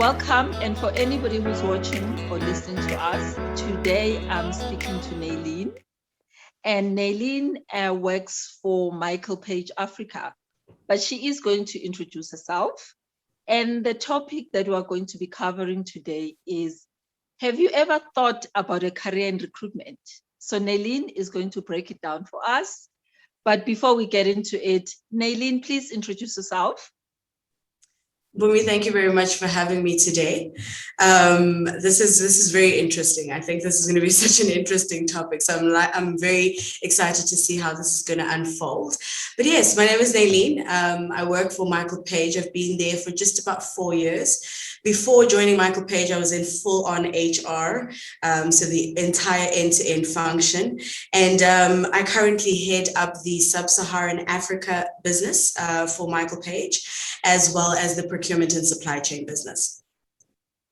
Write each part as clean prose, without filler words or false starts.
Welcome, and for anybody who's watching or listening to us, today I'm speaking to Nay-Lin. And Nay-Lin works for Michael Page Africa, but she is going to introduce herself. And the topic that we're going to be covering today is, have you ever thought about a career in recruitment? So Nay-Lin is going to break it down for us. But before we get into it, Nay-Lin, please introduce yourself. Bumi, thank you very much for having me today. This is very interesting. I think this is going to be such an interesting topic. So I'm very excited to see how this is going to unfold. But yes, my name is Nay-Lin. I work for Michael Page. I've been there for just about 4 years. Before joining Michael Page, I was in full-on HR, so the entire end-to-end function. And I currently head up the Sub-Saharan Africa business for Michael Page, as well as the procurement and supply chain business.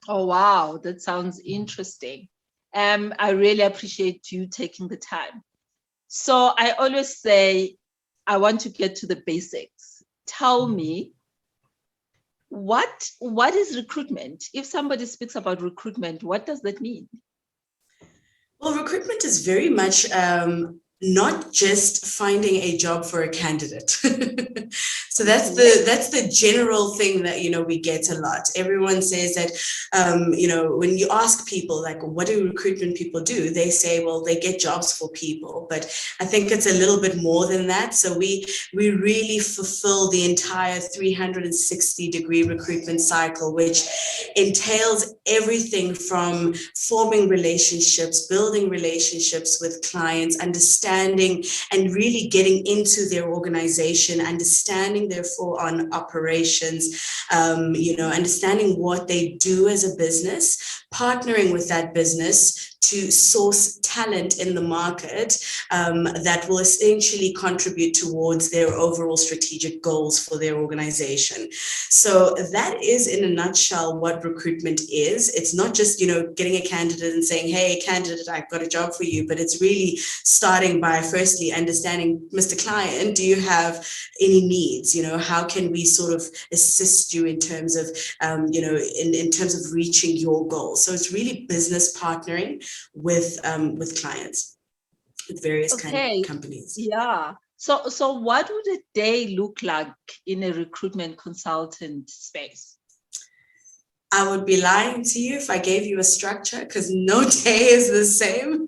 Oh, wow. That sounds interesting. I really appreciate you taking the time. So I always say, I want to get to the basics. Tell me, what is recruitment? If somebody speaks about recruitment, what does that mean? Well, recruitment is very much not just finding a job for a candidate. So that's the general thing that, we get a lot. Everyone says that, when you ask people, like, what do recruitment people do? They say, well, they get jobs for people. But I think it's a little bit more than that. So we really fulfill the entire 360-degree recruitment cycle, which entails everything from forming relationships, building relationships with clients, understanding and really getting into their organization, understanding their full-on operations, understanding what they do as a business, partnering with that business to source talent in the market that will essentially contribute towards their overall strategic goals for their organization. So that is, in a nutshell, what recruitment is. It's not just, getting a candidate and saying, hey, candidate, I've got a job for you, but it's really starting by firstly understanding, Mr. Client, do you have any needs? How can we sort of assist you in terms of, in terms of reaching your goals? So it's really business partnering with clients, with various kind of companies. Yeah. So what would a day look like in a recruitment consultant space? I would be lying to you if I gave you a structure, because no day is the same.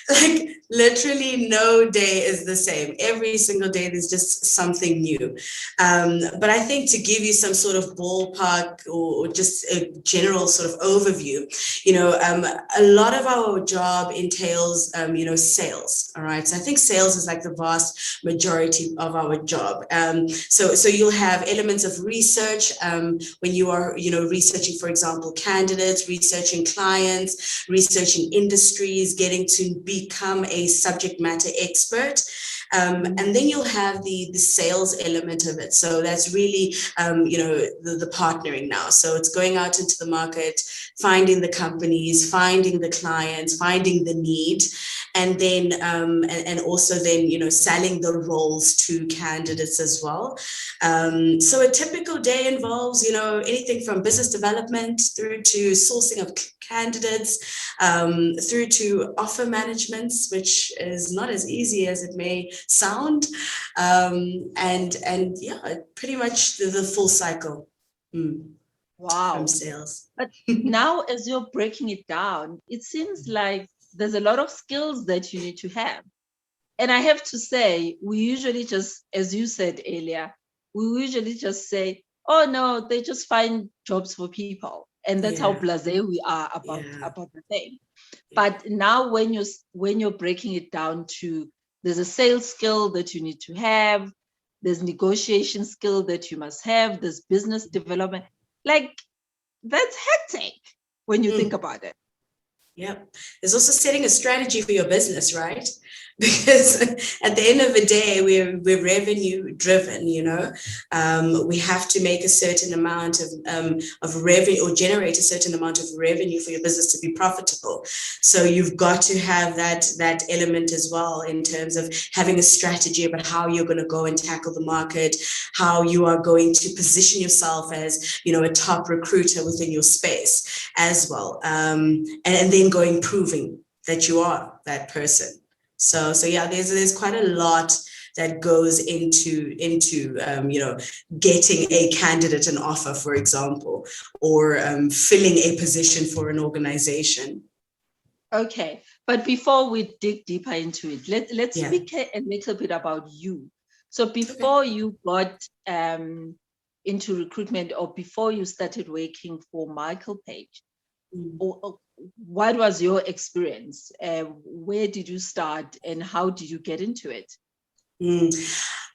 Like, literally no day is the same. Every single day there's just something new. But I think to give you some sort of ballpark or just a general sort of overview, a lot of our job entails, sales. All right. So I think sales is like the vast majority of our job. So you'll have elements of research when you are, researching, for example, candidates, researching clients, researching industries, getting to become a subject matter expert. And then you'll have the sales element of it. So that's really, the partnering now. So it's going out into the market, finding the companies, finding the clients, finding the need, and then, and also then, selling the roles to candidates as well. So a typical day involves, anything from business development through to sourcing of candidates, through to offer management, which is not as easy as it may sound, and yeah, pretty much the full cycle. Wow. From sales. But now, as you're breaking it down, it seems like there's a lot of skills that you need to have. And I have to say, we usually just, as you said earlier, we usually just say, oh no, they just find jobs for people. And that's how blasé we are about the thing. But now when you're breaking it down to, there's a sales skill that you need to have, there's negotiation skill that you must have, there's business development, like that's hectic when you think about it. Yep. There's also setting a strategy for your business, right? because at the end of the day, we're revenue driven, we have to make a certain amount of revenue, or generate a certain amount of revenue for your business to be profitable. So you've got to have that element as well, in terms of having a strategy about how you're going to go and tackle the market, how you are going to position yourself as, a top recruiter within your space as well. And then going proving that you are that person. So yeah, there's quite a lot that goes into getting a candidate an offer, for example, or filling a position for an organization. Okay, but before we dig deeper into it, let's speak a little bit about you. So before you got into recruitment, or before you started working for Michael Page, what was your experience? Where did you start, and how did you get into it?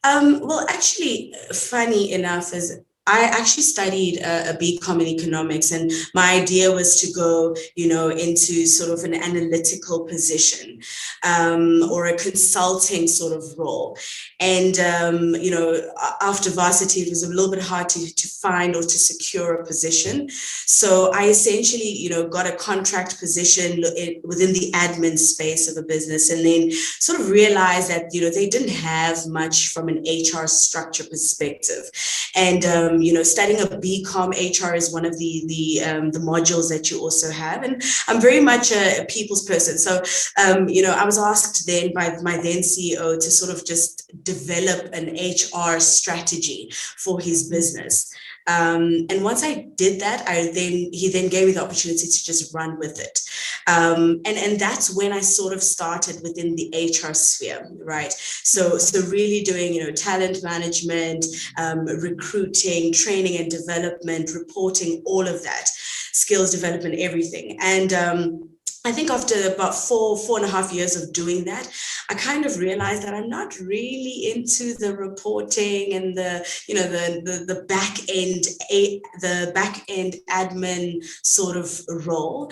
Well, actually, funny enough, is I actually studied a BCom in economics, and my idea was to go, into sort of an analytical position, or a consulting sort of role. And, after varsity, it was a little bit hard to find or to secure a position. So I essentially, got a contract position within the admin space of a business, and then sort of realized that, they didn't have much from an HR structure perspective. And, studying a BCom, HR is one of the modules that you also have. And I'm very much a people's person. So, I was asked then by my then CEO to sort of just develop an HR strategy for his business. And once I did that, he then gave me the opportunity to just run with it. And that's when I sort of started within the HR sphere, right? So really doing, talent management, recruiting, training and development, reporting, all of that, skills development, everything. And I think after about 4.5 years of doing that, I kind of realized that I'm not really into the reporting and the back end admin sort of role.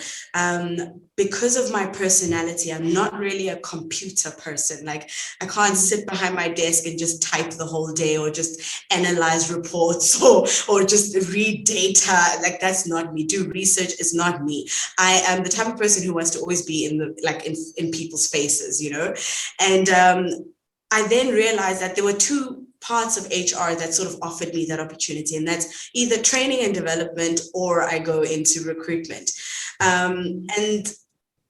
Because of my personality, I'm not really a computer person. Like, I can't sit behind my desk and just type the whole day, or just analyze reports, or just read data. Like, that's not me. Do research is not me. I am the type of person who wants to always be in people's faces, And I then realized that there were two parts of HR that sort of offered me that opportunity, and that's either training and development, or I go into recruitment. And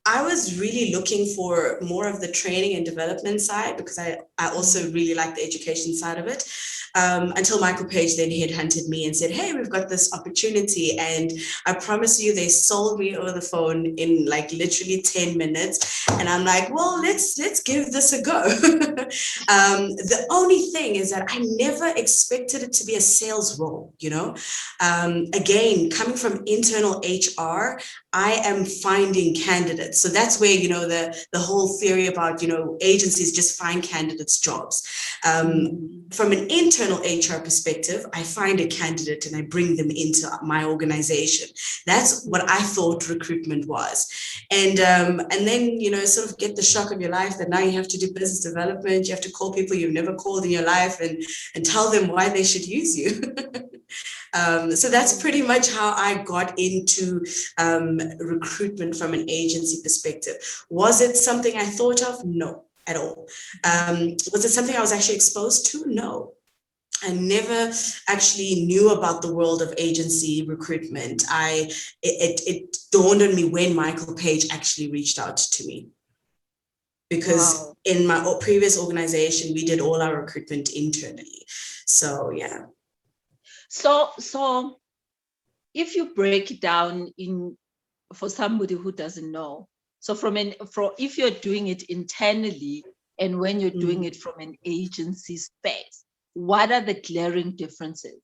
I was really looking for more of the training and development side, because I also really like the education side of it. Until Michael Page then headhunted me and said, hey, we've got this opportunity. And I promise you, they sold me over the phone in like literally 10 minutes. And I'm like, well, let's give this a go. The only thing is that I never expected it to be a sales role, Again, coming from internal HR, I am finding candidates. So that's where, the whole theory about, agencies just find candidates jobs. From an internal HR perspective, I find a candidate and I bring them into my organization. That's what I thought recruitment was. And then, sort of get the shock of your life that now you have to do business development. You have to call people you've never called in your life and tell them why they should use you. So that's pretty much how I got into recruitment from an agency perspective. Was it something I thought of? No, at all. Was it something I was actually exposed to? No. I never actually knew about the world of agency recruitment. It dawned on me when Michael Page actually reached out to me. Because in my previous organization, we did all our recruitment internally. So, yeah. So if you break it down for somebody who doesn't know, so if you're doing it internally and when you're doing it from an agency space, what are the glaring differences?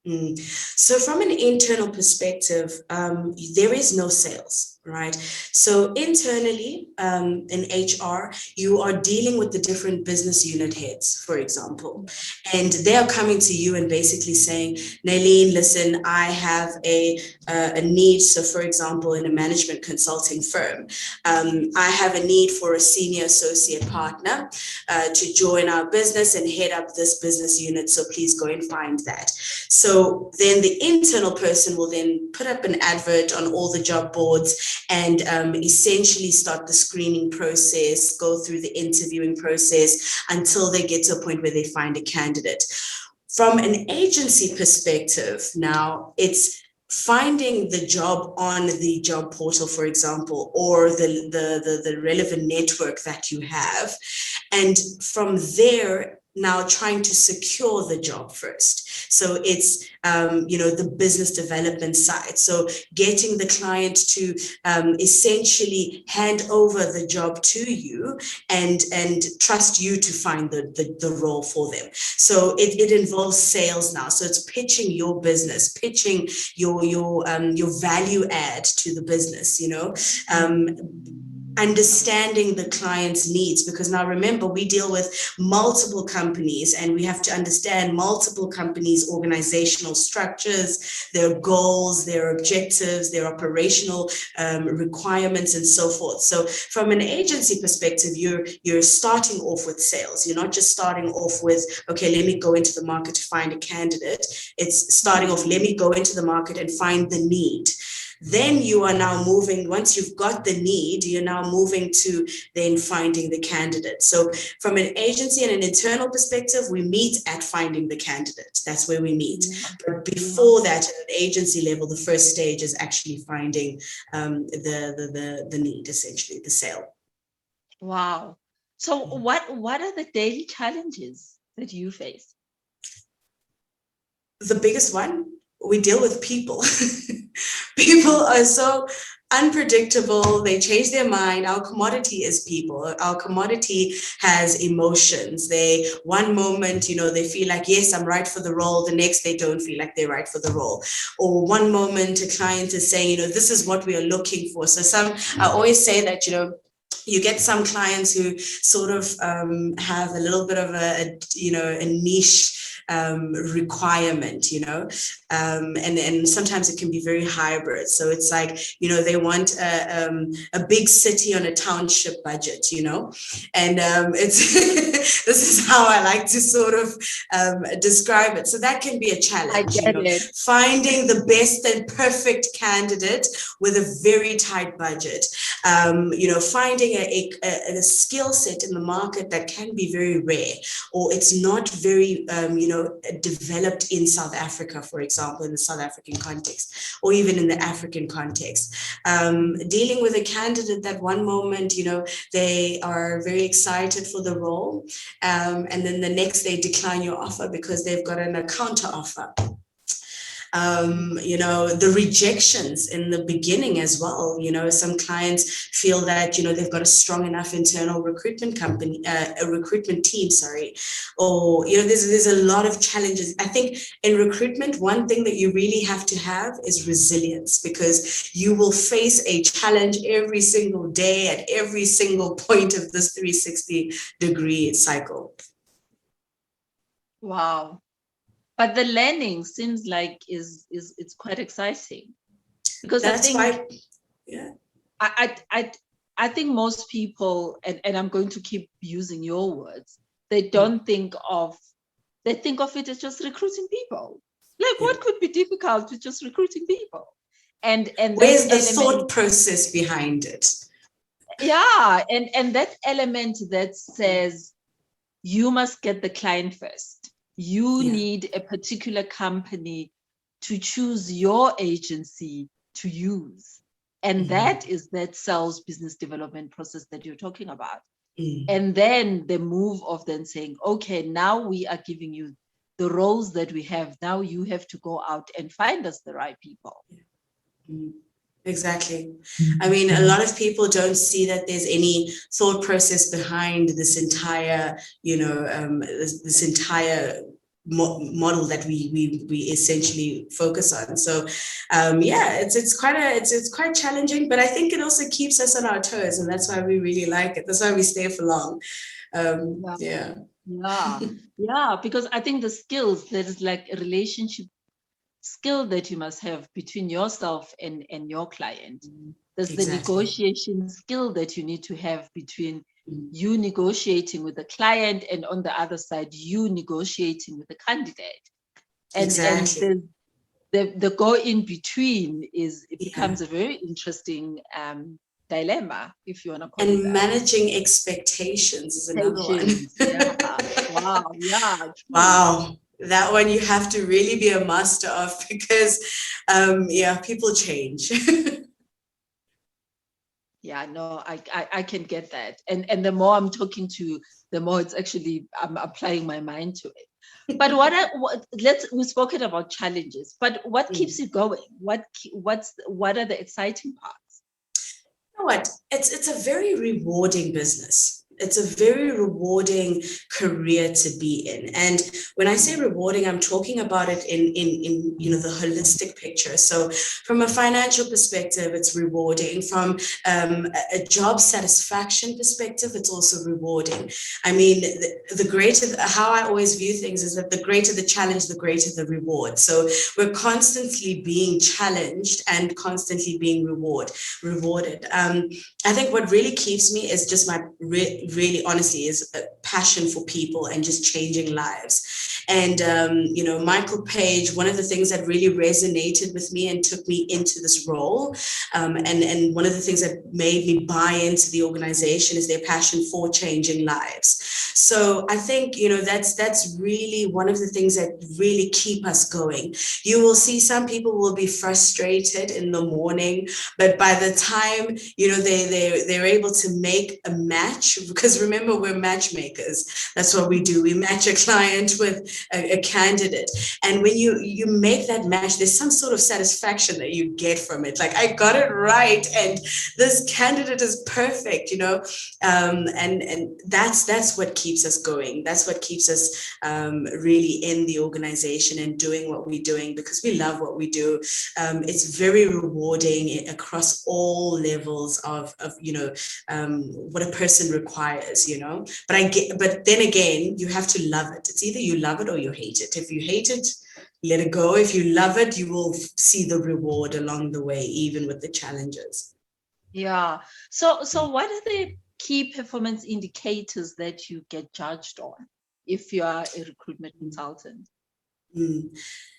So from an internal perspective, there is no sales. Right. So internally, in HR, you are dealing with the different business unit heads, for example, and they are coming to you and basically saying, Nay-Lin, listen, I have a need. So, for example, in a management consulting firm, I have a need for a senior associate partner to join our business and head up this business unit. So please go and find that. So then the internal person will then put up an advert on all the job boards and essentially start the screening process, go through the interviewing process until they get to a point where they find a candidate. From an agency perspective, now it's finding the job on the job portal, for example, or the relevant network that you have. And from there, now trying to secure the job first. So it's, the business development side. So getting the client to essentially hand over the job to you and trust you to find the role for them. So it involves sales now. So it's pitching your business, pitching your value add to the business, understanding the client's needs, because now remember, we deal with multiple companies and we have to understand multiple companies' organizational structures, their goals, their objectives, their operational requirements, and so forth. So from an agency perspective, you're starting off with sales. You're not just starting off with, okay, let me go into the market to find a candidate. It's starting off, let me go into the market and find the need. Then you are now moving, once you've got the need, you're now moving to then finding the candidate. So from an agency and an internal perspective, we meet at finding the candidate. That's where we meet. But before that, at an agency level, the first stage is actually finding the need, essentially, the sale. Wow. So what are the daily challenges that you face? The biggest one, we deal with people. People are so unpredictable. They change their mind. Our commodity is people. Our commodity has emotions. They, one moment, they feel like, yes, I'm right for the role. The next, they don't feel like they're right for the role. Or one moment, a client is saying, this is what we are looking for. So I always say that, you get some clients who sort of have a little bit of a niche requirement, and sometimes it can be very hybrid. So it's like, they want a big city on a township budget, and it's this is how I like to sort of describe it. So that can be a challenge, finding the best and perfect candidate with a very tight budget, finding a skill set in the market that can be very rare, or it's not very developed in South Africa, for example, in the South African context, or even in the African context. Dealing with a candidate that one moment, they are very excited for the role, and then the next they decline your offer because they've got a counter offer. The rejections in the beginning as well. Some clients feel that, they've got a strong enough internal recruitment company, a recruitment team, or, there's a lot of challenges. I think in recruitment, one thing that you really have to have is resilience, because you will face a challenge every single day at every single point of this 360-degree cycle. Wow. But the learning seems like it's quite exciting, because that's I think most people, and I'm going to keep using your words, they don't think of it as just recruiting people. Like, what could be difficult with just recruiting people? And where's the thought process behind it? Yeah, and that element that says you must get the client first. You need a particular company to choose your agency to use. And that is that sales business development process that you're talking about. And then the move of then saying, okay, now we are giving you the roles that we have. Now you have to go out and find us the right people. Exactly. I mean, a lot of people don't see that there's any thought process behind this entire, this entire model that we essentially focus on. So yeah, it's quite challenging, but I think it also keeps us on our toes, and that's why we really like it. That's why we stay for long. Yeah. Yeah, because I think the skills, there is like a relationship skill that you must have between yourself and your client. There's the negotiation skill that you need to have between you negotiating with the client and on the other side, you negotiating with the candidate. And the go in between it becomes a very interesting dilemma, if you want to call it that. And managing expectations is another one. Wow. Yeah. True. Wow. That one you have to really be a master of, because people change. Yeah, no, I can get that. And the more I'm talking to you, the more it's actually, I'm applying my mind to it. But we've spoken about challenges, but what keeps you going? What are the exciting parts? You know what? It's a very rewarding business. It's a very rewarding career to be in. And when I say rewarding, I'm talking about it in the holistic picture. So from a financial perspective, it's rewarding. From a job satisfaction perspective, it's also rewarding. I mean, the greater, how I always view things is that the greater the challenge, the greater the reward. So we're constantly being challenged and constantly being rewarded. I think what really keeps me is just my really honestly is a passion for people and just changing lives. And Michael Page, one of the things that really resonated with me and took me into this role, and one of the things that made me buy into the organization is their passion for changing lives. So I think that's really one of the things that really keep us going. You will see some people will be frustrated in the morning, but by the time they're able to make a match, because remember, we're matchmakers. That's what we do. We match a client with a candidate, and when you make that match, there's some sort of satisfaction that you get from it. Like, I got it right, and this candidate is perfect, and that's what keeps us going. That's what keeps us really in the organization and doing what we're doing, because we love what we do. It's very rewarding across all levels of what a person requires, but then again, you have to love it. It's either you love it or you hate it. If you hate it, let it go. If you love it, you will see the reward along the way, even with the challenges. Yeah. So what are the key performance indicators that you get judged on if you are a recruitment consultant?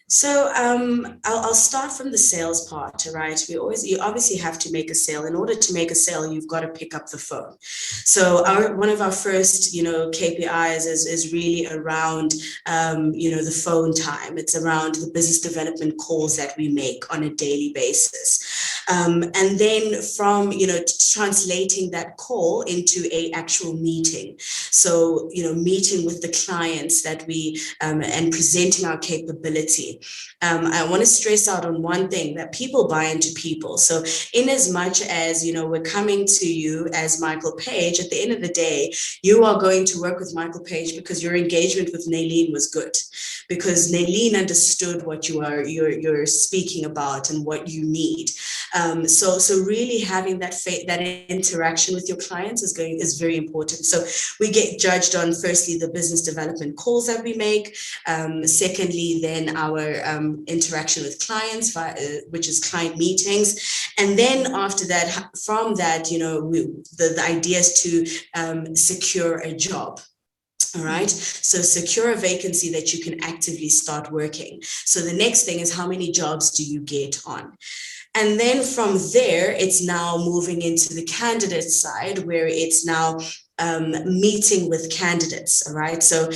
So I'll start from the sales part, right? You obviously have to make a sale. In order to make a sale, you've got to pick up the phone. So one of our first, KPIs is really around, the phone time. It's around the business development calls that we make on a daily basis. And then from, translating that call into a actual meeting. So, meeting with the clients that we, and presenting our capability. I want to stress out on one thing, that people buy into people. So in as much as, we're coming to you as Michael Page, at the end of the day, you are going to work with Michael Page because your engagement with Nay-Lin was good, because Nay-Lin understood what you're speaking about and what you need. So really having that interaction with your clients is very important. So we get judged on, firstly, the business development calls that we make. Secondly, then our interaction with clients, which is client meetings. And then after that, from that, the idea is to secure a job. All right. So secure a vacancy that you can actively start working. So the next thing is, how many jobs do you get on? And then from there, it's now moving into the candidate side, where it's now meeting with candidates. All right. So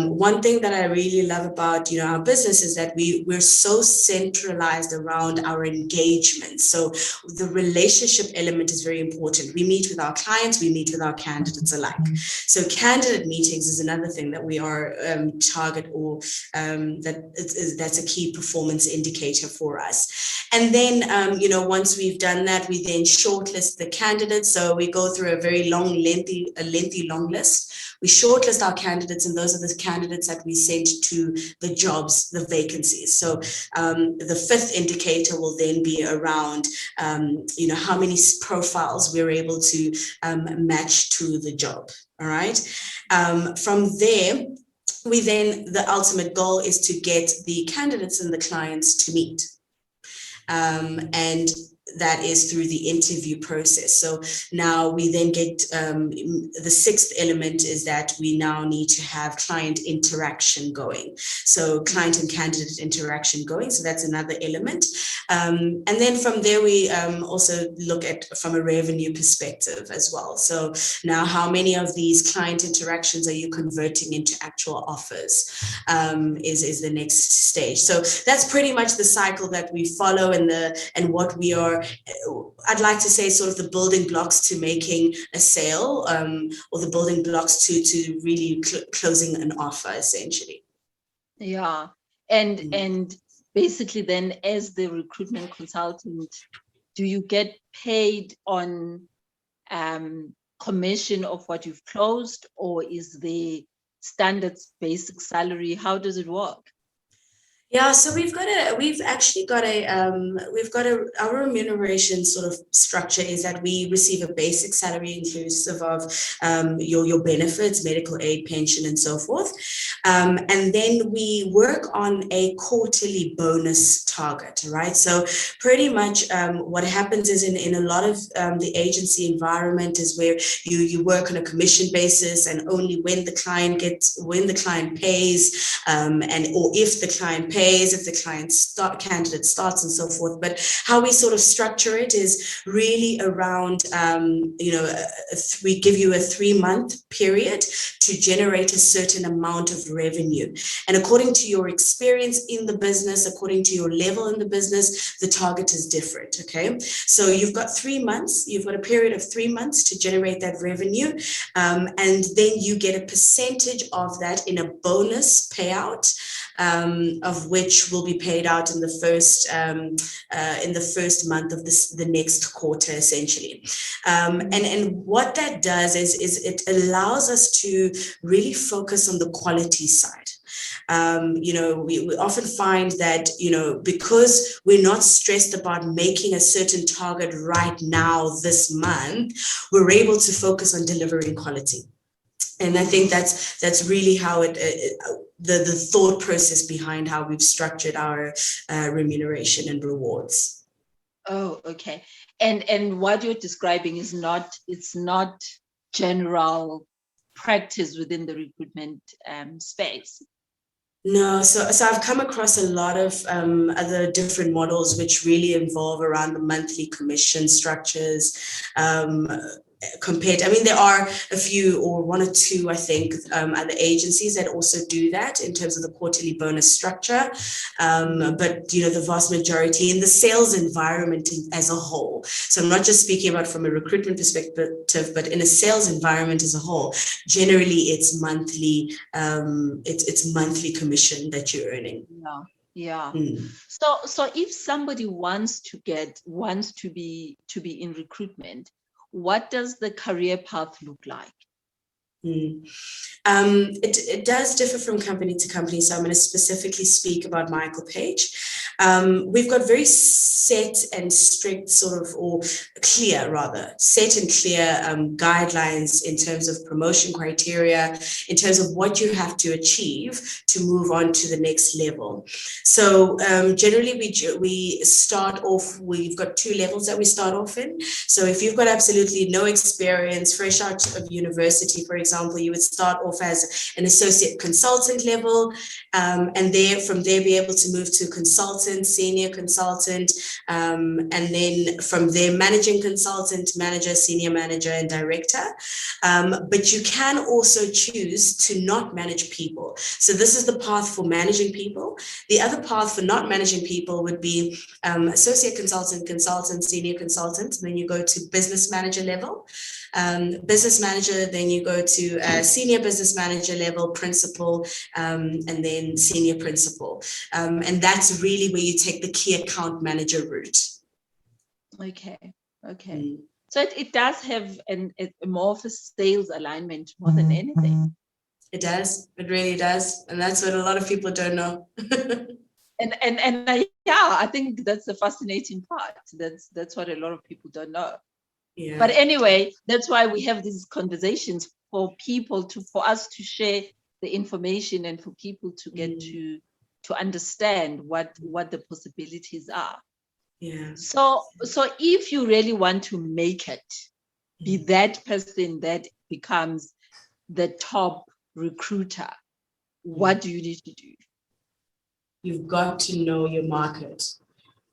one thing that I really love about our business is that we're so centralized around our engagement. So the relationship element is very important. We meet with our clients, we meet with our candidates alike. So candidate meetings is another thing that we are target, or that's a key performance indicator for us. And then once we've done that, we then shortlist the candidates. So we go through a very long, lengthy a lengthy long list. We shortlist our candidates, and those are the candidates that we send to the jobs, the vacancies. So the fifth indicator will then be around, how many profiles we're able to match to the job. All right. From there, the ultimate goal is to get the candidates and the clients to meet. And that is through the interview process. So now we then get the sixth element is that we now need to have client interaction going. So client and candidate interaction going. So that's another element. And then from there, we also look at from a revenue perspective as well. So now how many of these client interactions are you converting into actual offers is the next stage. So that's pretty much the cycle that we follow and what we are, I'd like to say, sort of the building blocks to making a sale, or the building blocks to really closing an offer, essentially. Yeah. And basically then, as the recruitment consultant, do you get paid on commission of what you've closed, or is the standard basic salary? How does it work? Yeah, so our remuneration sort of structure is that we receive a basic salary inclusive of your benefits, medical aid, pension, and so forth. And then we work on a quarterly bonus target, right? So pretty much what happens is in a lot of the agency environment is where you work on a commission basis, and only when the client pays, or if the client pays, if the candidate starts, and so forth. But how we sort of structure it is really around, we give you a 3-month period to generate a certain amount of revenue. And according to your experience in the business, according to your level in the business, the target is different, okay? So you've got 3 months, you've got a period of 3 months to generate that revenue. And then you get a percentage of that in a bonus payout, of which will be paid out in the first month of the next quarter, essentially. And what that does is it allows us to really focus on the quality side. We often find that, because we're not stressed about making a certain target right now this month, we're able to focus on delivering quality. And I think that's really how the thought process behind how we've structured our remuneration and rewards. Oh, okay. And what you're describing is it's not general practice within the recruitment space. No, so I've come across a lot of other different models which really involve around the monthly commission structures. There are a few, or one or two, I think, other agencies that also do that in terms of the quarterly bonus structure. But, the vast majority in the sales environment as a whole. So I'm not just speaking about from a recruitment perspective, but in a sales environment as a whole, generally it's monthly, it's monthly commission that you're earning. Yeah. So if somebody wants to be in recruitment, what does the career path look like? It does differ from company to company. So I'm going to specifically speak about Michael Page. We've got very set and strict set and clear guidelines in terms of promotion criteria, in terms of what you have to achieve to move on to the next level. So generally we start off, we've got 2 levels that we start off in. So if you've got absolutely no experience, fresh out of university, for example, you would start off as an associate consultant level, and from there be able to move to consultant, senior consultant, and then from there managing consultant, manager, senior manager, and director. But you can also choose to not manage people. So this is the path for managing people. The other path for not managing people would be associate consultant, senior consultant. Then you go to business manager level. Business manager, then you go to senior business manager level, principal, and then senior principal. And that's really where you take the key account manager route. Okay. So it does have a more of a sales alignment more than anything. It does. It really does. And that's what a lot of people don't know. Yeah, I think that's the fascinating part. That's what a lot of people don't know. Yeah. But anyway, that's why we have these conversations for us to share the information and for people to get to understand what the possibilities are. Yeah. So if you really want to make it, be that person that becomes the top recruiter, what do you need to do? You've got to know your market.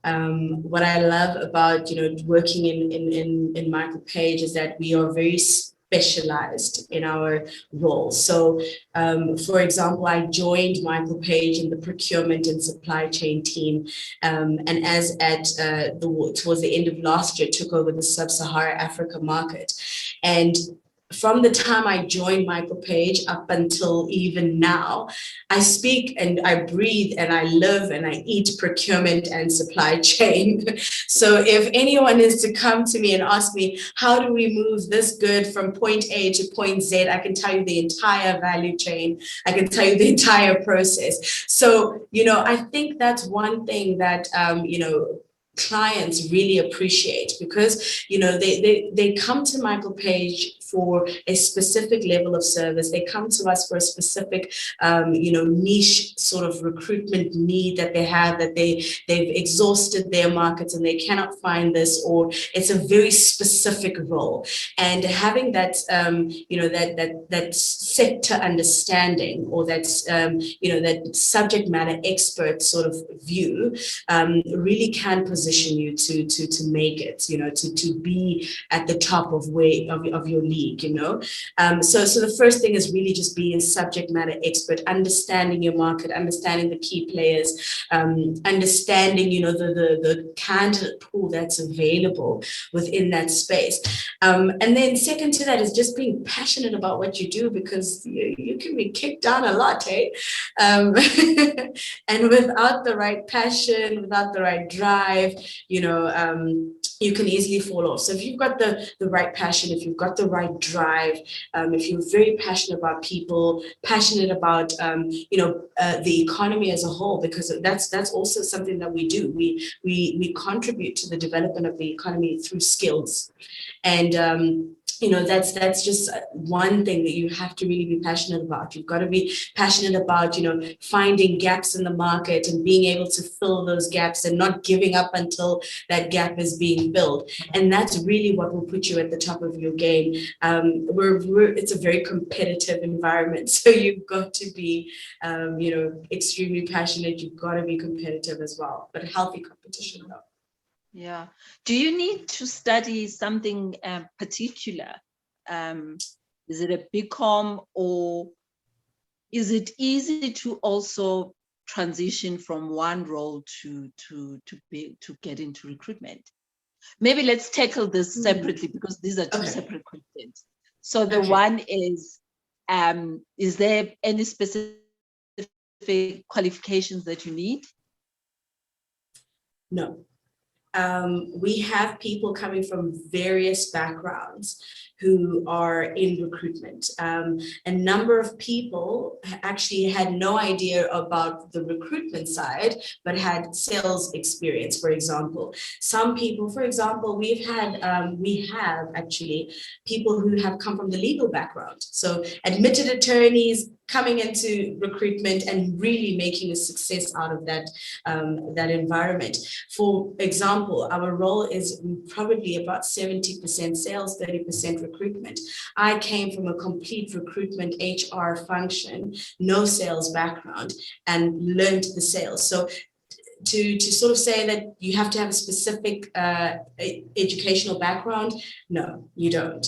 What I love about working in Michael Page is that we are very specialized in our roles. So, for example, I joined Michael Page in the procurement and supply chain team, and as at towards the end of last year, took over the Sub-Saharan Africa market, and from the time I joined Michael Page up until even now, I speak and I breathe and I live and I eat procurement and supply chain. So if anyone is to come to me and ask me, how do we move this good from point A to point Z, I can tell you the entire value chain. I can tell you the entire process. So, I think that's one thing that, clients really appreciate, because they come to Michael Page for a specific level of service. They come to us for a specific niche sort of recruitment need that they have, that they've exhausted their markets and they cannot find this, or it's a very specific role. And having that that sector understanding, or that subject matter expert sort of view, really can position you to make it, to be at the top of your league, so the first thing is really just being a subject matter expert, understanding your market, understanding the key players, understanding the candidate pool that's available within that space, and then second to that is just being passionate about what you do, because you can be kicked down a lot, eh? And without the right passion, without the right drive, you can easily fall off. So if you've got the right passion, if you've got the right drive, if you're very passionate about people, passionate about the economy as a whole, because that's also something that we do. We contribute to the development of the economy through skills, and that's just one thing that you have to really be passionate about. You've got to be passionate about finding gaps in the market and being able to fill those gaps and not giving up until that gap is being filled. And that's really what will put you at the top of your game. It's a very competitive environment, so you've got to be extremely passionate. You've got to be competitive as well, but healthy competition though. Yeah. Do you need to study something particular? Is it a BCom, or is it easy to also transition from one role to get into recruitment? Maybe let's tackle this separately, because these are two separate questions. So the one is there any specific qualifications that you need? No. We have people coming from various backgrounds who are in recruitment. A number of people actually had no idea about the recruitment side, but had sales experience, for example. Some people, for example, we have actually people who have come from the legal background. So admitted attorneys coming into recruitment and really making a success out of that environment. For example, our role is probably about 70% sales, 30% recruitment. I came from a complete recruitment HR function, no sales background, and learned the sales. So to sort of say that you have to have a specific educational background, no, you don't.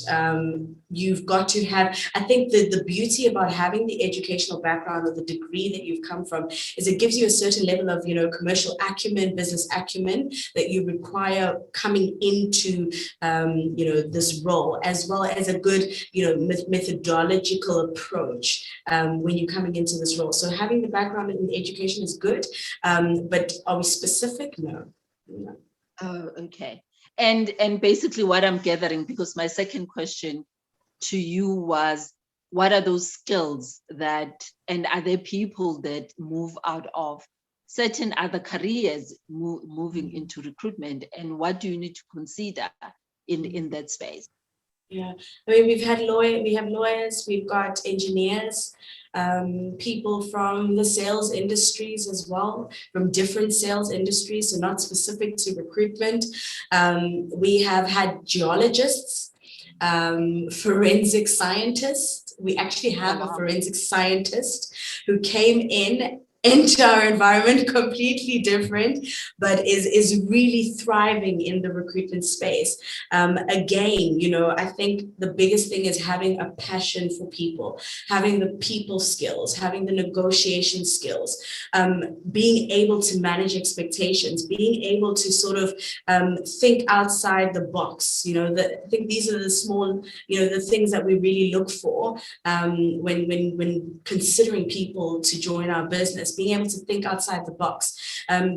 You've got to have, I think the beauty about having the educational background or the degree that you've come from is it gives you a certain level of, commercial acumen, business acumen that you require coming into, this role, as well as a good, methodological approach when you're coming into this role. So having the background in education is good, but are we specific? No. Oh, okay. And basically what I'm gathering, because my second question to you was, what are those skills that, and are there people that move out of certain other careers moving into recruitment, and what do you need to consider in that space? Yeah, I mean, we have lawyers, we've got engineers, people from the sales industries as well, from different sales industries, so not specific to recruitment. We have had geologists, forensic scientists. We actually have a forensic scientist who came into our environment completely different, but is really thriving in the recruitment space. Again, you know, I think the biggest thing is having a passion for people, having the people skills, having the negotiation skills, being able to manage expectations, being able to sort of think outside the box. You know, I think these are the small, you know, the things that we really look for when considering people to join our business. Being able to think outside the box,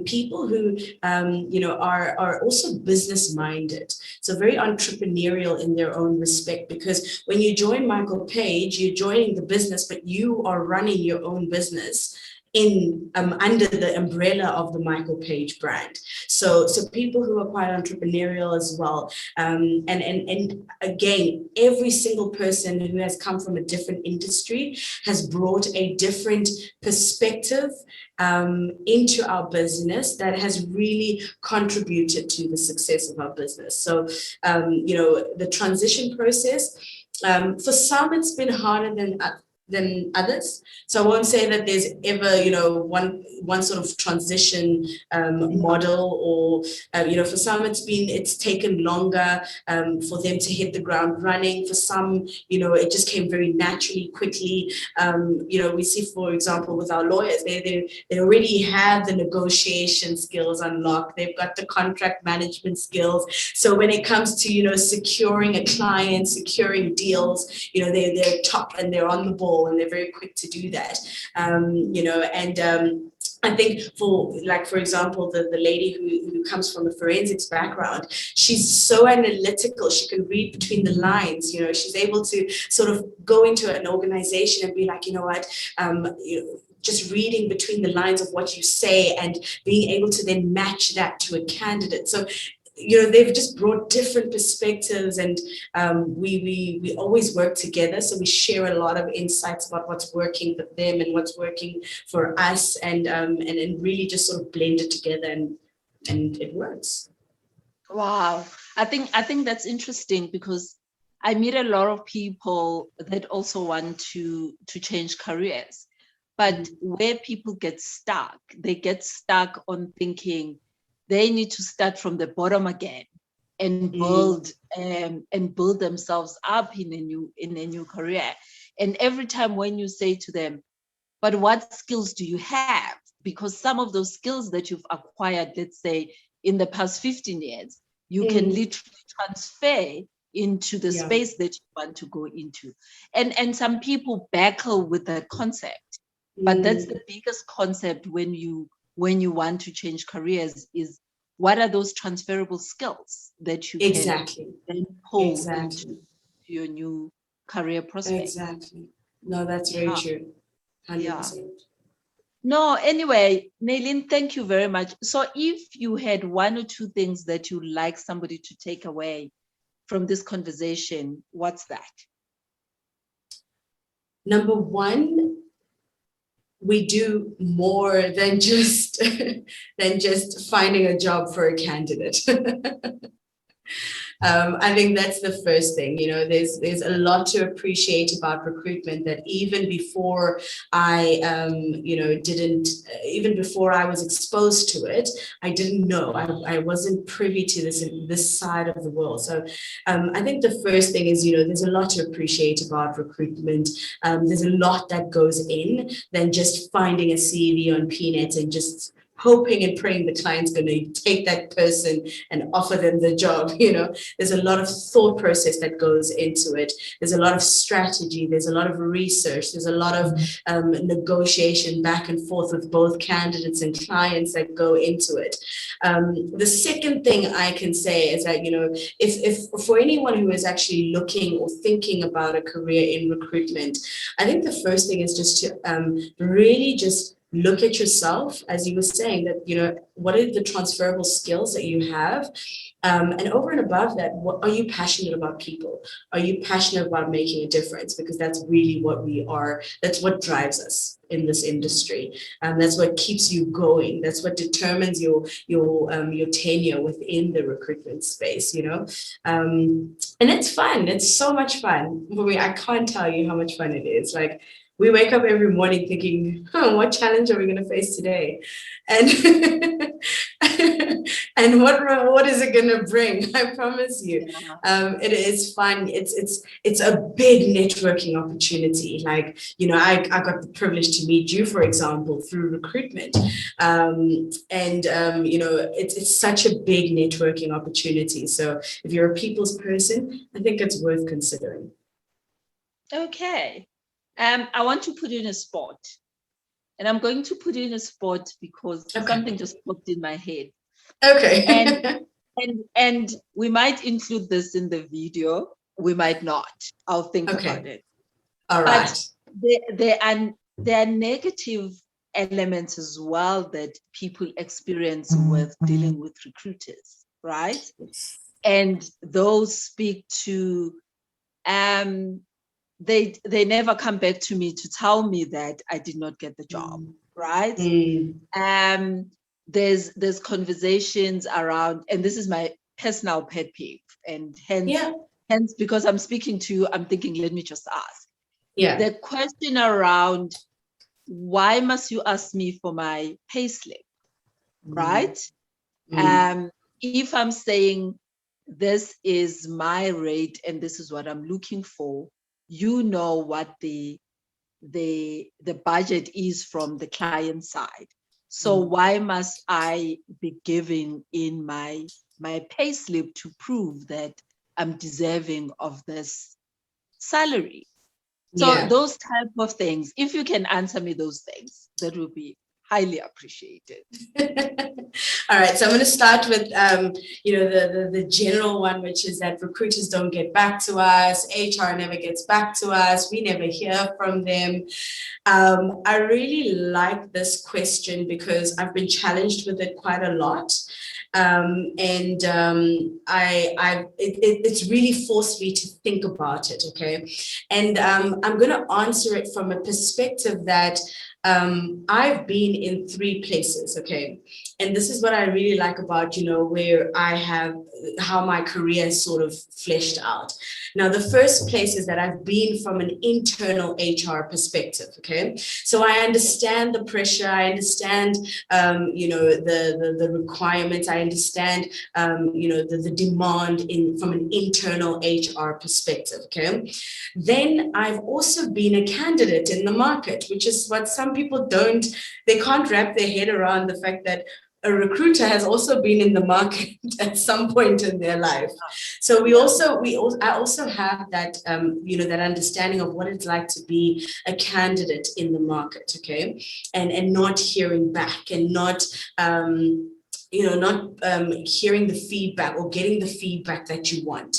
people who you know are also business minded, so very entrepreneurial in their own respect. Because when you join Michael Page, you're joining the business, but you are running your own business in under the umbrella of the Michael Page brand. So people who are quite entrepreneurial as well. And again, every single person who has come from a different industry has brought a different perspective into our business that has really contributed to the success of our business. So you know, the transition process, for some it's been harder than others. So I won't say that there's ever, you know, one sort of transition model, or you know, for some it's taken longer for them to hit the ground running. For some, you know, it just came very naturally, quickly. You know, we see, for example, with our lawyers, they already have the negotiation skills unlocked. They've got the contract management skills. So when it comes to, you know, securing a client, securing deals, you know, they're top and they're on the ball, and they're very quick to do that. You know, and I think for example, the lady who comes from a forensics background, she's so analytical. She can read between the lines. You know, she's able to sort of go into an organization and be like, you know what, you know, just reading between the lines of what you say and being able to then match that to a candidate. So, you know, they've just brought different perspectives, and we always work together. So we share a lot of insights about what's working for them and what's working for us, and really just sort of blend it together, and it works. Wow, I think that's interesting, because I meet a lot of people that also want to change careers, but where people get stuck, they get stuck on thinking they need to start from the bottom again and build themselves up in a new career. And every time when you say to them, but what skills do you have? Because some of those skills that you've acquired, let's say in the past 15 years, you can literally transfer into the space that you want to go into. And some people battle with that concept, but that's the biggest concept when you want to change careers, is what are those transferable skills that you can then pull into your new career prospect. Exactly. No, that's very true. 100%. Yeah. No, anyway, Nay-Lin, thank you very much. So if you had one or two things that you'd like somebody to take away from this conversation, what's that? Number one, we do more than just finding a job for a candidate. I think that's the first thing. You know, there's a lot to appreciate about recruitment that even before I, you know, even before I was exposed to it, I didn't know. I wasn't privy to this side of the world. So I think the first thing is, you know, there's a lot to appreciate about recruitment. There's a lot that goes in than just finding a CV on Peanuts and just hoping and praying the client's going to take that person and offer them the job. There's a lot of thought process that goes into it. There's a lot of strategy. There's a lot of research. There's a lot of negotiation back and forth with both candidates and clients that go into it. The second thing I can say is that, if for anyone who is actually looking or thinking about a career in recruitment, I think the first thing is just to really just look at yourself, as you were saying, that, what are the transferable skills that you have? And over and above that, what are you passionate about people? Are you passionate about making a difference? Because that's really what we are. That's what drives us in this industry. That's what keeps you going. That's what determines your tenure within the recruitment space, and it's fun. It's so much fun. I can't tell you how much fun it is. Like, we wake up every morning thinking, what challenge are we going to face today? And and what is it going to bring? I promise you, it is fun. It's a big networking opportunity. Like, I got the privilege to meet you, for example, through recruitment. It's such a big networking opportunity. So if you're a people's person, I think it's worth considering. Okay. I want to put in a spot, and I'm going to put in a spot because something just popped in my head. Okay. and we might include this in the video. We might not. I'll think about it. All right. But there are negative elements as well that people experience with dealing with recruiters, right? And those speak to they never come back to me to tell me that I did not get the job, right? There's conversations around, and this is my personal pet peeve, and hence because I'm speaking to you, I'm thinking, let me just ask. The question around, why must you ask me for my payslip, right? If I'm saying this is my rate and this is what I'm looking for, what the budget is from the client side. So why must I be giving in my payslip to prove that I'm deserving of this salary? So those type of things, if you can answer me those things, that would be highly appreciated. All right, so I'm going to start with the general one, which is that recruiters don't get back to us, HR never gets back to us, we never hear from them. I really like this question because I've been challenged with it quite a lot. It's really forced me to think about it, okay? And I'm going to answer it from a perspective that I've been in 3 places, okay? And this is what I really like about, where I have, how my career is sort of fleshed out. Now, the first place is that I've been from an internal HR perspective, okay? So I understand the pressure, I understand, the requirements, I understand, the demand from an internal HR perspective, okay? Then I've also been a candidate in the market, which is what some people they can't wrap their head around the fact that a recruiter has also been in the market at some point in their life. So I also have that, that understanding of what it's like to be a candidate in the market, okay? And not hearing back and not hearing the feedback or getting the feedback that you want.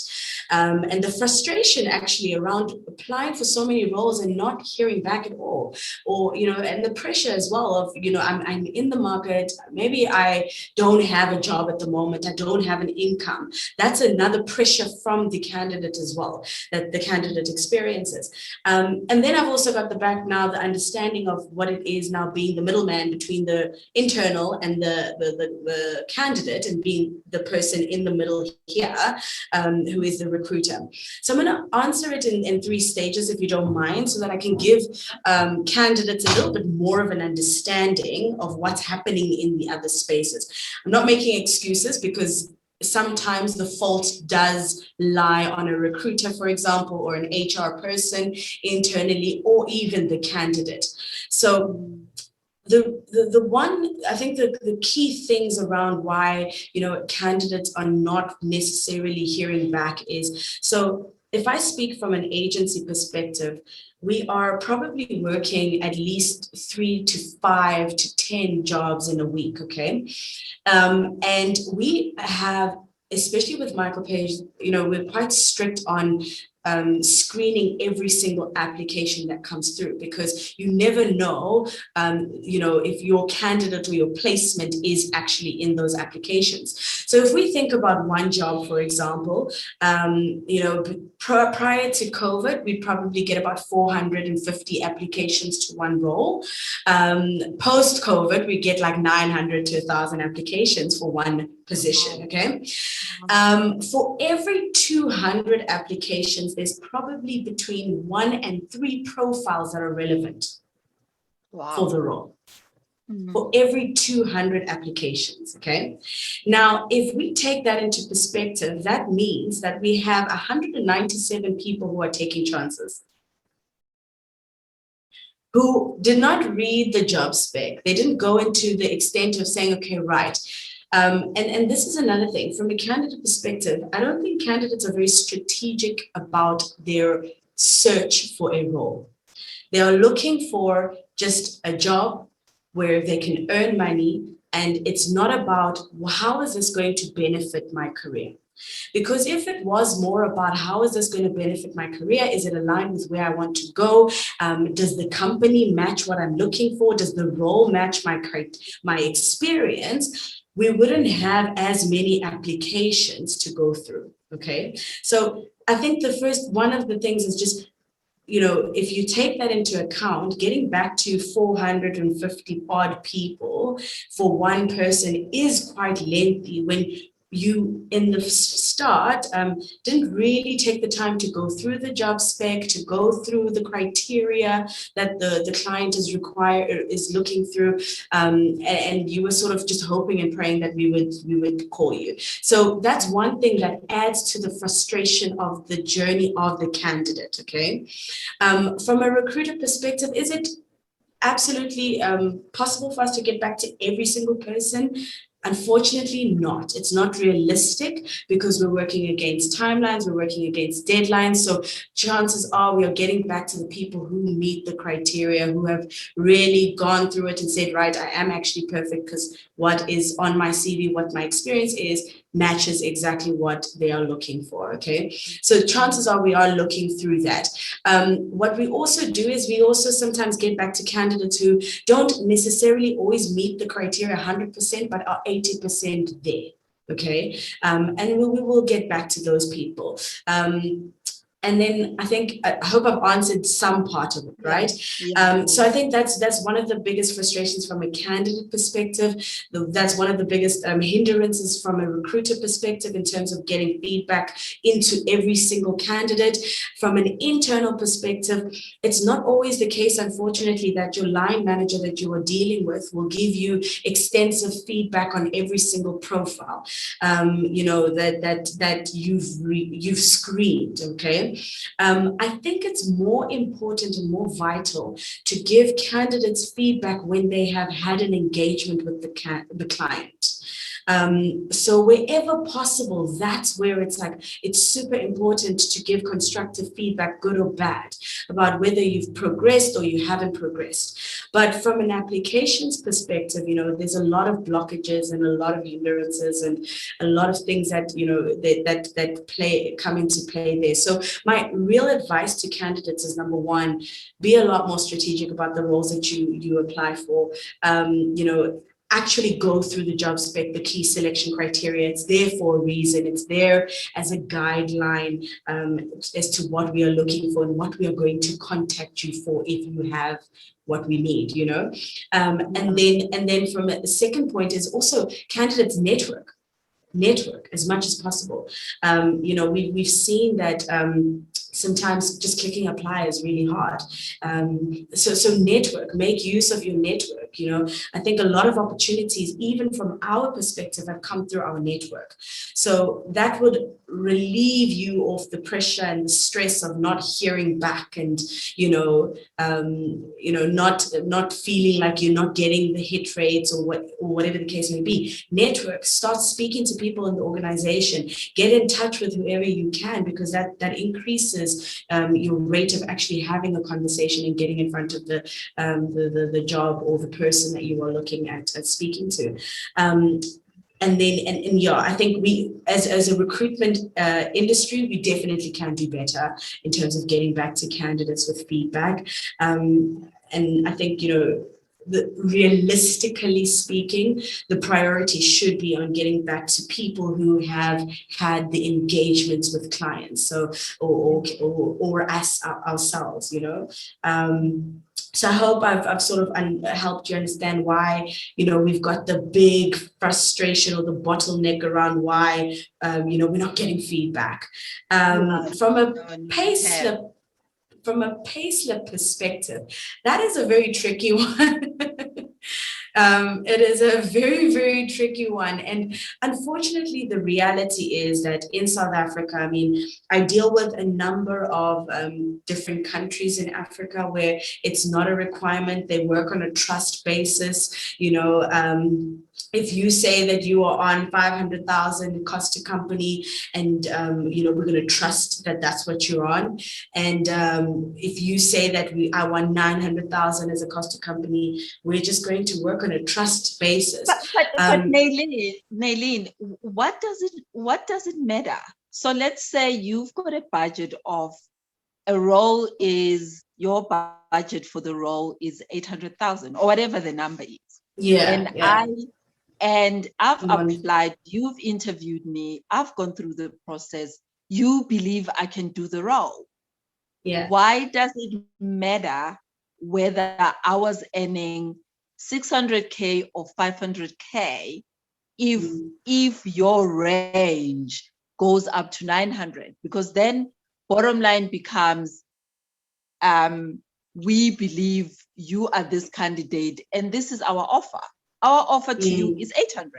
And the frustration actually around applying for so many roles and not hearing back at all, or, and the pressure as well of, I'm in the market, maybe I don't have a job at the moment, I don't have an income. That's another pressure from the candidate as well, that the candidate experiences. And then I've also got the understanding of what it is now being the middleman between the internal and the candidate, and being the person in the middle here, who is the recruiter. So I'm going to answer it in 3 stages, if you don't mind, so that I can give candidates a little bit more of an understanding of what's happening in the other spaces. I'm not making excuses, because sometimes the fault does lie on a recruiter, for example, or an HR person internally, or even the candidate. So the one, I think the key things around why, candidates are not necessarily hearing back is, so if I speak from an agency perspective, we are probably working at least 3 to 5 to 10 jobs in a week, okay? And we have, especially with micropage, we're quite strict on screening every single application that comes through, because you never know, if your candidate or your placement is actually in those applications. So if we think about one job, for example, prior to COVID, we probably get about 450 applications to one role. Post-COVID, we get like 900 to 1,000 applications for one position, okay? For every 200 applications, there's probably between 1 and 3 profiles that are relevant for the role. For every 200 applications, okay? Now, if we take that into perspective, that means that we have 197 people who are taking chances, who did not read the job spec. They didn't go into the extent of saying, okay, right. And this is another thing. From a candidate perspective, I don't think candidates are very strategic about their search for a role. They are looking for just a job where they can earn money, and it's not about, well, how is this going to benefit my career? Because if it was more about how is this going to benefit my career, is it aligned with where I want to go? Does the company match what I'm looking for? Does the role match my experience? We wouldn't have as many applications to go through, okay? So I think one of the things is just, if you take that into account, getting back to 450 odd people for one person is quite lengthy when you, in the start, didn't really take the time to go through the job spec, to go through the criteria that the client is looking through, and you were sort of just hoping and praying that we would call you. So that's one thing that adds to the frustration of the journey of the candidate, okay? From a recruiter perspective, is it absolutely possible for us to get back to every single person? Unfortunately not. It's not realistic, because we're working against timelines, we're working against deadlines. So chances are we are getting back to the people who meet the criteria, who have really gone through it and said, right, I am actually perfect because what is on my CV, what my experience is, matches exactly what they are looking for, okay? So chances are we are looking through that. What we also do is we also sometimes get back to candidates who don't necessarily always meet the criteria 100%, but are 80% there, okay? And we will get back to those people. And then I hope I've answered some part of it, right? Yeah. So I think that's one of the biggest frustrations from a candidate perspective. That's one of the biggest hindrances from a recruiter perspective in terms of getting feedback into every single candidate. From an internal perspective, it's not always the case, unfortunately, that your line manager that you are dealing with will give you extensive feedback on every single profile, that you've screened, okay? I think it's more important and more vital to give candidates feedback when they have had an engagement with the client. So wherever possible, that's where it's super important to give constructive feedback, good or bad, about whether you've progressed or you haven't progressed. But from an applications perspective, there's a lot of blockages and a lot of hindrances and a lot of things that, that come into play there. So my real advice to candidates is, number one, be a lot more strategic about the roles that you apply for. Actually go through the job spec, the key selection criteria. It's there for a reason. It's there as a guideline as to what we are looking for and what we are going to contact you for if you have what we need, And then from the second point is also candidates network as much as possible. We've seen that sometimes just clicking apply is really hard. So network, make use of your network. I think a lot of opportunities, even from our perspective, have come through our network. So that would relieve you of the pressure and the stress of not hearing back, and not feeling like you're not getting the hit rates or whatever the case may be. Network, start speaking to people in the organization, get in touch with whoever you can, because that increases your rate of actually having a conversation and getting in front of the job or the person that you are looking at speaking to. I think we, as a recruitment industry, we definitely can do better in terms of getting back to candidates with feedback. And I think, realistically speaking, the priority should be on getting back to people who have had the engagements with clients, so or us ourselves. So I hope I've sort of helped you understand why, we've got the big frustration or the bottleneck around why, we're not getting feedback. From a payslip perspective, that is a very tricky one. It is a very, very tricky one. And unfortunately, the reality is that in South Africa, I deal with a number of different countries in Africa where it's not a requirement. They work on a trust basis. If you say that you are on 500,000 cost to company, and we're going to trust that that's what you're on. And if you say that I want 900,000 as a cost to company, we're just going to work on a trust basis. But Nay-Lin, what does it matter? So let's say you've got a budget of your budget for the role is 800,000 or whatever the number is. Yeah. And I've applied, you've interviewed me, I've gone through the process. You believe I can do the role. Yeah. Why does it matter whether I was earning 600K or 500K if your range goes up to 900? Because then bottom line becomes, we believe you are this candidate and this is our offer. Our offer to you is 800,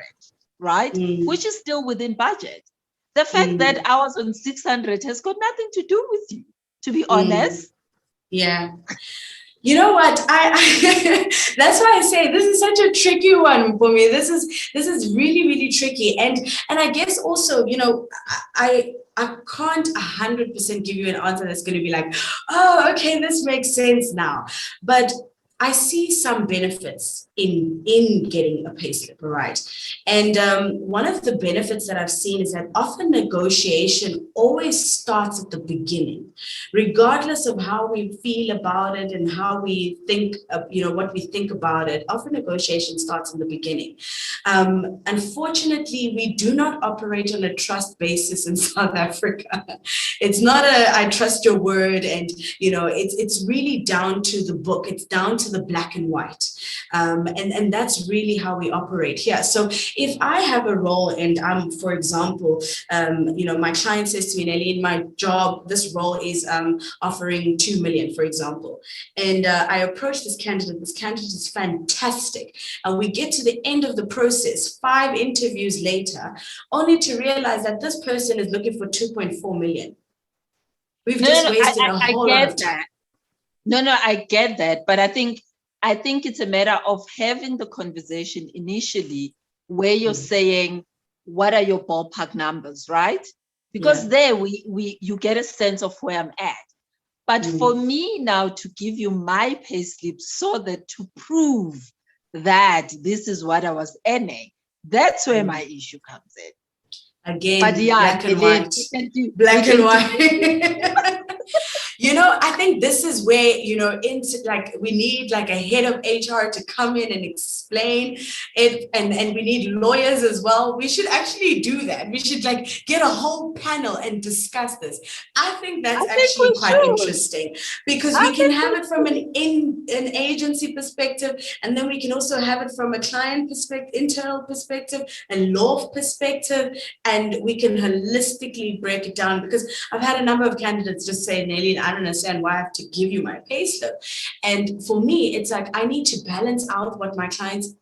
right? Which is still within budget. The fact that I was on 600 has got nothing to do with you, to be honest. Yeah. You know what? I that's why I say this is such a tricky one for me. This is really, really tricky. And I guess also, I can't 100% give you an answer that's going to be like, oh, okay, this makes sense now. But I see some benefits in getting a payslip, right? And one of the benefits that I've seen is that often negotiation always starts at the beginning, regardless of how we feel about it and how we think, what we think about it. Often negotiation starts in the beginning. Unfortunately, we do not operate on a trust basis in South Africa. It's not I trust your word, and it's really down to the book. It's down to the black and white. And that's really how we operate here. So if I have a role and I'm, for example, my client says to me, Nay-Lin, my job, this role is offering 2 million, for example. And I approach this candidate is fantastic. And we get to the end of the process, 5 interviews later, only to realize that this person is looking for 2.4 million. We've just wasted a whole lot of time. I get that. But I think it's a matter of having the conversation initially where you're saying, what are your ballpark numbers, right? Because there you get a sense of where I'm at. But for me now to give you my payslip so that to prove that this is what I was earning, that's where my issue comes in. Again, but black and white. Black and white. I think this is where, into like we need like a head of HR to come in and explain it, and we need lawyers as well. We should actually do that. We should like get a whole panel and discuss this. I think that's actually quite interesting, because we can have it from an agency perspective, and then we can also have it from a client perspective, internal perspective, a law perspective, and we can holistically break it down. Because I've had a number of candidates just say, Nay-Lin, I don't understand why I have to give you my payslip. And for me, it's like I need to balance out what my client's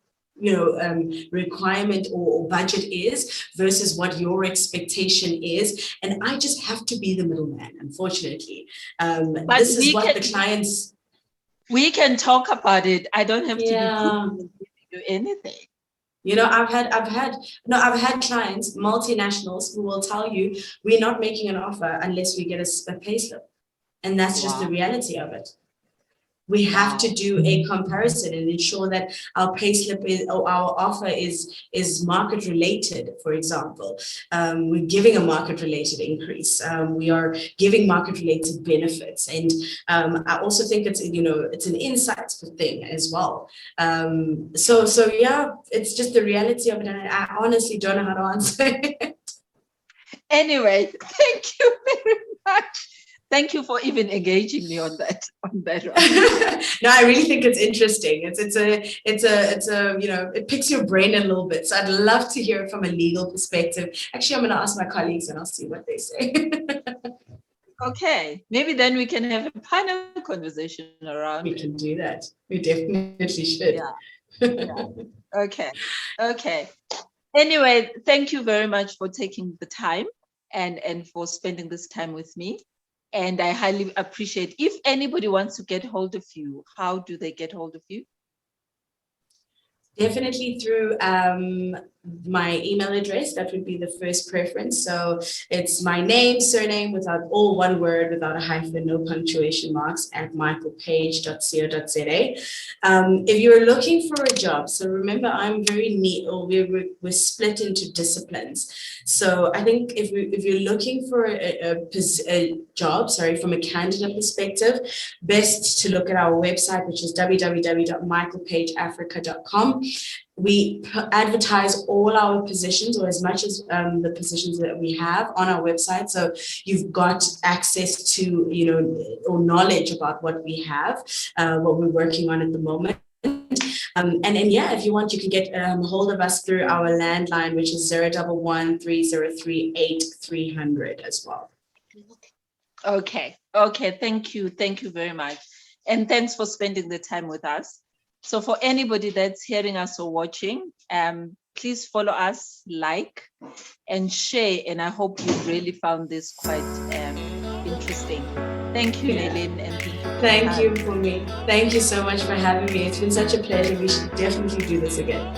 requirement or budget is versus what your expectation is, and I just have to be the middleman, unfortunately. This is what the clients. We can talk about it. I don't have to do anything. I've had clients, multinationals, who will tell you, we're not making an offer unless we get a payslip, and that's just the reality of it. We have to do a comparison and ensure that our payslip or our offer is market related. For example, we're giving a market related increase. We are giving market related benefits, and I also think it's an insights thing as well. So yeah, it's just the reality of it, and I honestly don't know how to answer it. Anyway, thank you very much. Thank you for even engaging me on that. No, I really think it's interesting. It picks your brain a little bit. So I'd love to hear it from a legal perspective. Actually, I'm going to ask my colleagues and I'll see what they say. Okay, maybe then we can have a panel conversation around it. We can do that. We definitely should. Yeah. Okay. Anyway, thank you very much for taking the time and for spending this time with me. And I highly appreciate. If anybody wants to get hold of you, how do they get hold of you? Definitely through my email address. That would be the first preference. So it's my name, surname, without all one word, without a hyphen, no punctuation marks, at michaelpage.co.za. If you're looking for a job, so remember, I'm very neat, or we're split into disciplines. So I think if you're looking for a job, from a candidate perspective, best to look at our website, which is www.michaelpageafrica.com. We advertise all our positions, or as much as the positions that we have, on our website. So you've got access to, or knowledge about what we have, what we're working on at the moment. If you want, you can get hold of us through our landline, which is 011-303-8300 as well. Okay. Thank you very much. And thanks for spending the time with us. So for anybody that's hearing us or watching, please follow us, like, and share. And I hope you really found this quite interesting. Thank you, Nay-Lin, and thank you for me. Thank you so much for having me. It's been such a pleasure. We should definitely do this again.